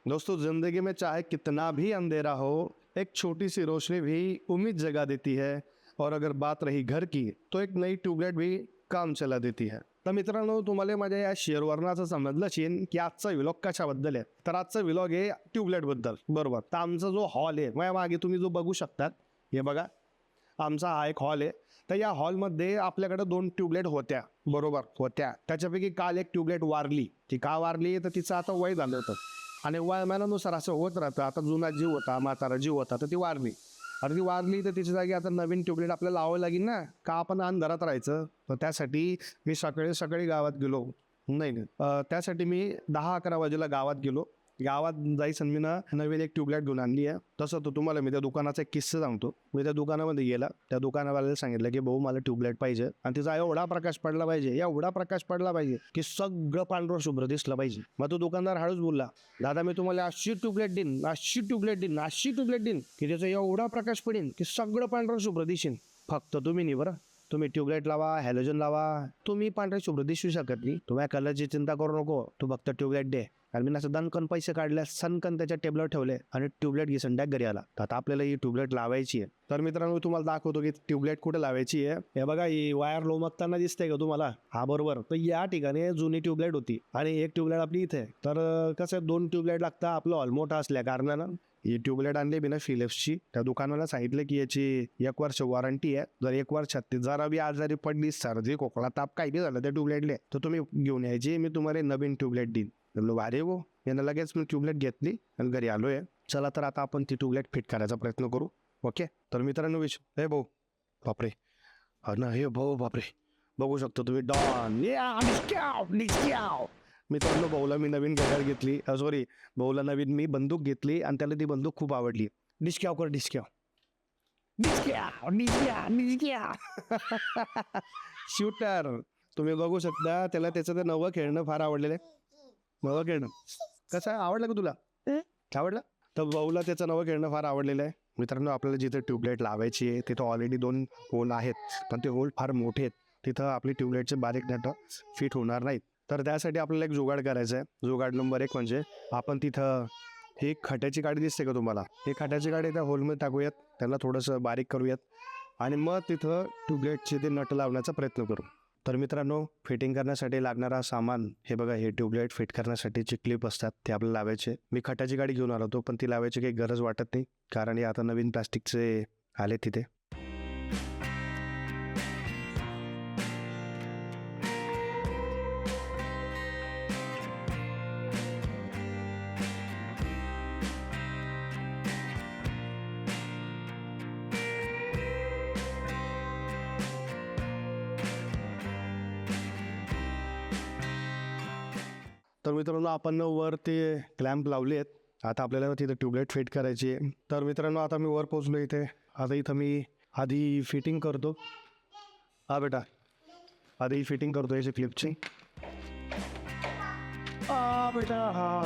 दोस्तों, जिंदगी में चाहे कितना भी अंधेरा हो, एक छोटी सी रोशनी भी उम्मीद जगा देती है. और अगर बात रही घर की, तो एक नई ट्यूबलाइट भी काम चला देती है. तर मित्रांनो, तुम्हाला माझ्या या शेअरवरनं असं समजलं असेल की आजचा व्लॉग कशाबद्दल आहे. तर आजचा व्लॉग आहे ट्यूबलाइट बद्दल. बरोबर. तर आमचा जो हॉल आहे, माझ्या मागे तुम्ही जो बघू शकतात, हे बघा, आमचा हा एक हॉल आहे. तर या हॉलमध्ये आपल्याकडे 2 ट्यूबलाइट होत्या. बरोबर होत्या. त्याच्यापैकी काल एक ट्यूबलाइट वारली. ती का वारली, तर तिचं आता वय झालं होतं आणि वयोमानानुसार असं होत राहतं. आता जुना जीव होता, म्हातारा जीव होता, तर ती वारली. अरे ती वारली तर तिच्या जागी आता नवीन ट्यूबलाइट आपल्याला लावावं लागेल ना, का आपण अंधारात राहायचं. तर त्यासाठी मी सकाळी सकाळी गावात गेलो. नाही, त्यासाठी मी 10-11 वाजेला गावात गेलो. गावात जायचं मी ना नवीन एक ट्यूबलाइट घेऊन आणली आहे. तसं तर तुम्हाला मी त्या दुकानाचा एक किस्सा सांगतो. मी त्या दुकानामध्ये गेला, त्या दुकानावाल्याला सांगितलं की भाऊ मला ट्यूबलाइट पाहिजे आणि तिचा एवढा प्रकाश पडला पाहिजे, एवढा प्रकाश पडला पाहिजे की सगळं पांढरं शुभ्र दिसलं पाहिजे. मग तो दुकानदार हळूच बोलला, दादा मी तुम्हाला अशी ट्यूबलाइट देईन, अशी ट्यूबलाइट देईन, अशी ट्यूबलाइट देईन की त्याचा एवढा प्रकाश पडेल की सगळं पांढरं शुभ्र दिसेल. फक्त तुम्ही नाही बरं, तुम्ही ट्यूबलाइट लावा, हॅलोजन लावा, तुम्ही पांढरे शुभ्र दिसू शकत नाही. तुम्ही कलरची चिंता करू नको, तू फक्त ट्यूबलाइट दे. आणि मी असं दणकन पैसे काढले, सनकन त्याच्या टेबलवर ठेवले आणि ट्यूबलाइट घिसून डायरेक्ट घरी आला. तर आता आपल्याला ही ट्यूबलाइट लावायची आहे. तर मित्रांनो, तुम्हाला दाखवतो की ट्यूबलाइट कुठे लावायची आहे. हे बघा, ही वायर लोमकताना दिसते का तुम्हाला? हा बरोबर. तर या ठिकाणी जुनी ट्यूबलाइट होती आणि एक ट्यूबलाइट आपली इथे. तर कसं 2 ट्यूबलाइट लागतात. आपलं हॉल मोठा असल्या कारणानं ही ट्यूबलाइट आणली बिना फिलिप्सची. त्या दुकानाला सांगितलं की याची 1 वर्ष वॉरंटी आहे. जर 1 वर्षात जरा बी आजारी पडली, सर्दी खोकला ताप काही बी झालं त्या ट्यूबलाइटले, तर तुम्ही घेऊन यायची, मी तुम्हाला नवीन ट्यूबलाइट देईन. म्हणलो अरे हो. यानं लगेच मी ट्यूबलाइट घेतली आणि घरी आलोय. चला तर आता आपण ती ट्यूबलाइट फिट करायचा प्रयत्न करू. ओके. तर मित्रांनो, हे भाऊ, बापरे, हा ना, हे भाऊ बापरे, बघू शकतो तुम्ही डॉन मित्रांनो, भाऊला मी नवीन घड्याळ घेतली, सॉरी, भाऊला नवीन मी बंदूक घेतली आणि त्याला ती बंदूक खूप आवडली. डिस्क्याव कर, डिस्क्याव डिस्क्याव डिस्क्याव डिस्क्याव शूटर. तुम्ही बघू शकता, त्याला त्याचं ते नवं खेळणं फार आवडलेलं आहे. नवं खेळणं कसं आहे, आवडलं का तुला? आवडलं? तर भाऊला त्याचं नवं खेळणं फार आवडलेलं आहे. मित्रांनो, आपल्याला जिथे ट्यूबलाइट लावायची आहे तिथं ऑलरेडी 2 होल आहेत, पण ते होल फार मोठे आहेत. तिथं आपली ट्यूबलाइटचे बारीक नट फिट होणार नाहीत. तर त्यासाठी आपल्याला एक जुगाड करायचं आहे. जुगाड नंबर 1 म्हणजे आपण तिथं ही खट्याची गाडी दिसते का तुम्हाला? ही खट्याची गाडी त्या होलमध्ये टाकूयात, त्याला थोडंसं बारीक करूयात आणि मग तिथं ट्यूबलाइटचे ते नट लावण्याचा प्रयत्न करू. तर मित्रांनो, फिटिंग करण्यासाठी लागणारा सामान हे बघा, हे ट्यूबलाइट फिट करण्यासाठीचे क्लिप असतात, ते आपल्याला लावायचे. मी खटाची गाडी घेऊन आलो होतो, पण ती लावायची काही गरज वाटत नाही, कारण हे आता नवीन प्लास्टिकचे आले तिथे. तर मित्रांनो, आपण वर ते क्लॅम्प लावले आहेत. आता आपल्याला तिथे ट्यूबलाइट फिट करायची आहे. तर मित्रांनो, आता मी वर पोचलो इथे. आता इथं मी आधी फिटिंग करतो. हा बेटा, आधी फिटिंग करतो याची क्लिपची. बेटा, हा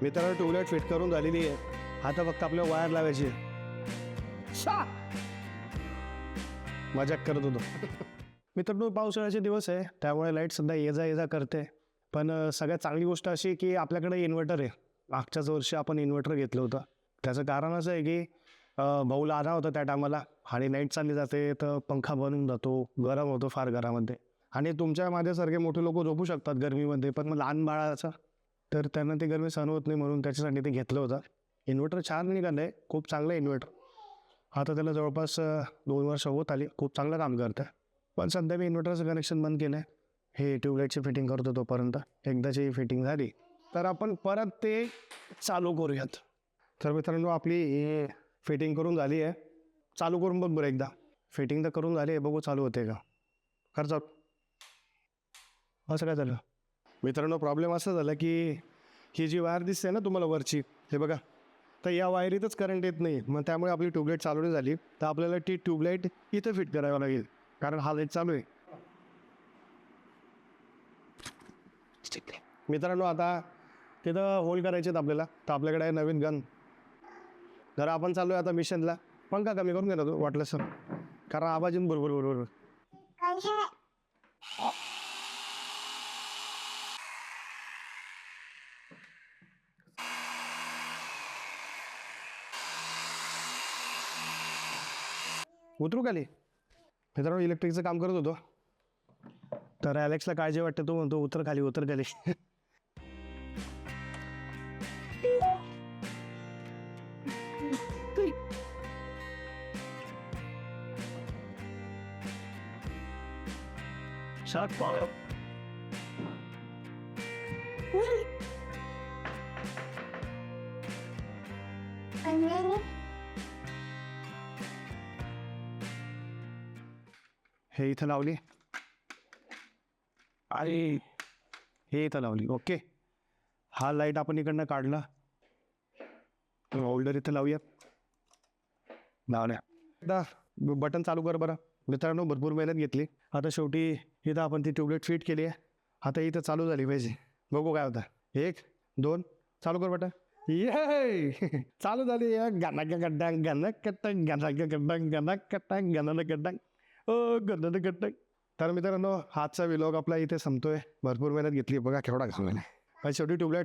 मित्रांनो, ट्यूबलाइट फिट करून झालेली आहे. आता फक्त आपल्या वायर लावायची आहे. मजाक करत होतो. मित्रांनो, पावसाळ्याचे दिवस आहे, त्यामुळे लाईट सध्या ये जा करते. पण सगळ्यात चांगली गोष्ट अशी की आपल्याकडे इन्व्हर्टर आहे. मागच्याच वर्षी आपण इन्व्हर्टर घेतलं होतं. त्याचं कारण असं आहे की भाऊला आला होता त्या टायमाला आणि लाईट चालली जाते तर पंखा बनून जातो, गरम होतो फार घरामध्ये. आणि तुमच्या माझ्यासारखे मोठे लोक झोपू शकतात गरमीमध्ये, पण मग लहान बाळाचं तर त्यांना ते गरमी सहन होत नाही, म्हणून त्याच्यासाठी ते घेतलं होतं. इन्व्हर्टर छान निघालं आहे, खूप चांगलं इन्व्हर्टर. आता त्याला जवळपास 2 वर्ष होत आली, खूप चांगलं काम करतं. पण सध्या मी इन्व्हर्टरचं कनेक्शन बंद केलं आहे. हे ट्यूबलाइटची फिटिंग करतो तोपर्यंत. एकदाची फिटिंग झाली तर आपण परत ते चालू करूयात. तर मित्रांनो, आपली फिटिंग करून झाली आहे. चालू करून बघ बरं एकदा. फिटिंग तर करून झाली आहे, बघू चालू होते का. खर्च असं काय झालं मित्रांनो, प्रॉब्लेम असं झाला की ही जी वायर दिसते ना तुम्हाला वरची, हे बघा, तर या वायरीतच करंट येत नाही. मग त्यामुळे आपली ट्यूबलाइट चालू नाही झाली. तर आपल्याला ती ट्यूबलाइट इथं फिट करावं लागेल, कारण हा लाईट चालू आहे. मित्रांनो, आता तिथं होल करायचे आहेत आपल्याला. तर आपल्याकडे आहे नवीन गन. तर आपण चालू आहे आता मिशनला. पंखा कमी करून घेतो वाटलं सर, कारण आवाज येऊन बरोबर बरोबर. उतरू खाली. मित्रांनो इलेक्ट्रिकचं काम करत होतो, तर ॲलेक्सला काळजी वाटते, तो म्हणतो उतर खाली उतर खाली. हे इथं लावली आणि हे इथं लावली. ओके, हा लाईट आपण इकडनं काढला, होल्डर इथं लावूया. लावल्या. आता बटन चालू कर बरं. मित्रांनो भरपूर मेहनत घेतली, आता शेवटी इथं आपण ती ट्यूबलाईट फिट केली आहे. आता इथं चालू झाली पाहिजे. बघू काय होतं. 1 2 चालू कर बटन. ये चालू झाली. गाना गड्डा गाना कट्टंग गाना गड्डंग गाना कट्टंग गाना गड्डंग ओ गाना गड्डंग. तर मित्रांनो आजचा व्लॉग आपला इथे संपतोय. भरपूर मेहनत घेतली, बघा केवढा घाम आला. शेवटी ट्यूबलाईट